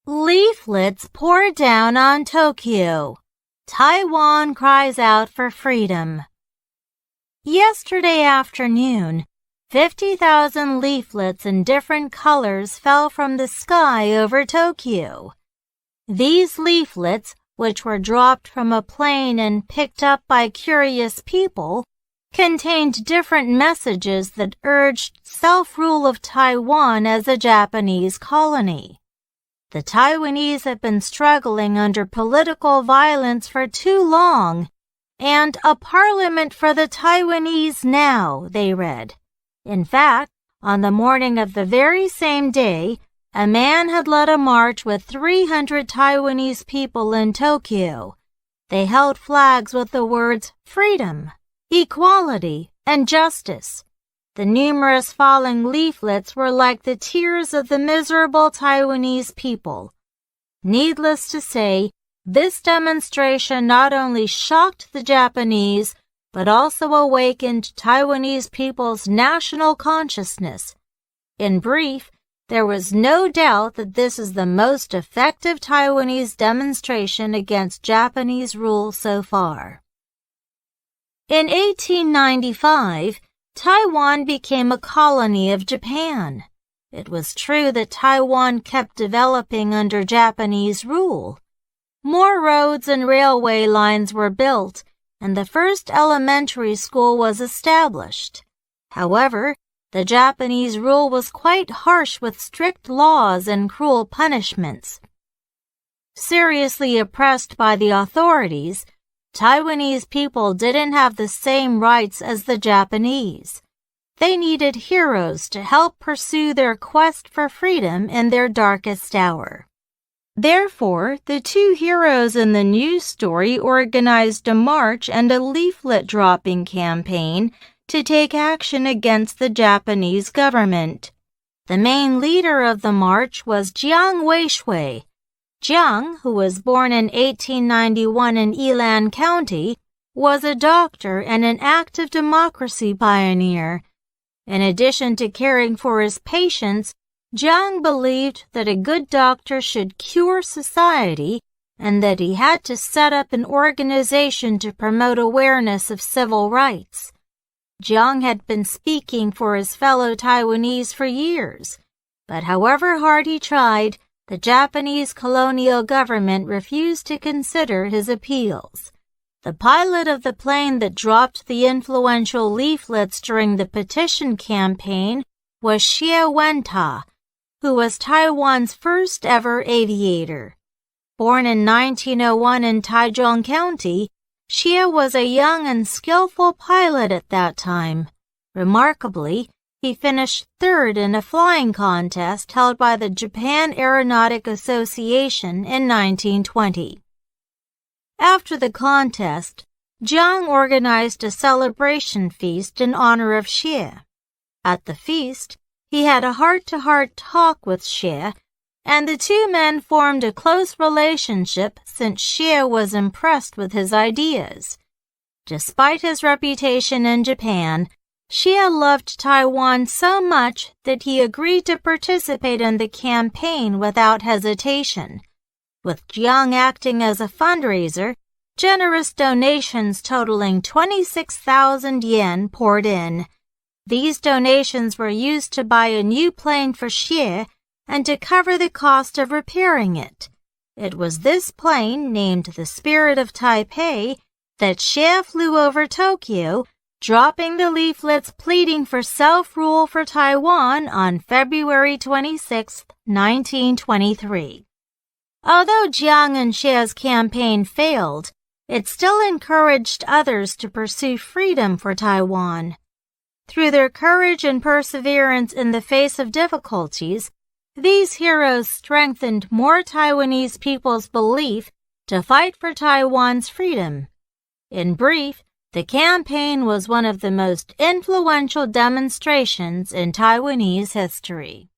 Leaflets pour down on Tokyo. Taiwan cries out for freedom. Yesterday afternoon, 50,000 leaflets in different colors fell from the sky over Tokyo. These leaflets, which were dropped from a plane and picked up by curious people, contained different messages that urged self-rule of Taiwan as a Japanese colony. The Taiwanese have been struggling under political violence for too long, and a parliament for the Taiwanese now, they read. In fact, on the morning of the very same day, a man had led a march with 300 Taiwanese people in Tokyo. They held flags with the words freedom, equality, and justice. The numerous falling leaflets were like the tears of the miserable Taiwanese people. Needless to say, this demonstration not only shocked the Japanese, but also awakened Taiwanese people's national consciousness. In brief, there was no doubt that this is the most effective Taiwanese demonstration against Japanese rule so far. In 1895, Taiwan became a colony of Japan. It was true that Taiwan kept developing under Japanese rule. More roads and railway lines were built, and the first elementary school was established. However, the Japanese rule was quite harsh with strict laws and cruel punishments. Seriously oppressed by the authorities, Taiwanese people didn't have the same rights as the Japanese. They needed heroes to help pursue their quest for freedom in their darkest hour. Therefore, the two heroes in the news story organized a march and a leaflet-dropping campaign to take action against the Japanese government. The main leader of the march was Jiang Weishui. Jiang, who was born in 1891 in Yilan County, was a doctor and an active democracy pioneer. In addition to caring for his patients, Jiang believed that a good doctor should cure society and that he had to set up an organization to promote awareness of civil rights. Jiang had been speaking for his fellow Taiwanese for years, but however hard he tried, the Japanese colonial government refused to consider his appeals. The pilot of the plane that dropped the influential leaflets during the petition campaign was Xie Wenta, who was Taiwan's first ever aviator. Born in 1901 in Taichung County, Xie was a young and skillful pilot at that time. Remarkably, he finished third in a flying contest held by the Japan Aeronautic Association in 1920. After the contest, Jiang organized a celebration feast in honor of Xie. At the feast, he had a heart-to-heart talk with Xie, and the two men formed a close relationship since Xie was impressed with his ideas. Despite his reputation in Japan, Xie loved Taiwan so much that he agreed to participate in the campaign without hesitation. With Jiang acting as a fundraiser, generous donations totaling 26,000 yen poured in. These donations were used to buy a new plane for Xie and to cover the cost of repairing it. It was this plane, named the Spirit of Taipei, that Xie flew over Tokyo, dropping the leaflets pleading for self-rule for Taiwan on February 26, 1923. Although Jiang and Xie's campaign failed, it still encouraged others to pursue freedom for Taiwan. Through their courage and perseverance in the face of difficulties, these heroes strengthened more Taiwanese people's belief to fight for Taiwan's freedom. In brief, the campaign was one of the most influential demonstrations in Taiwanese history.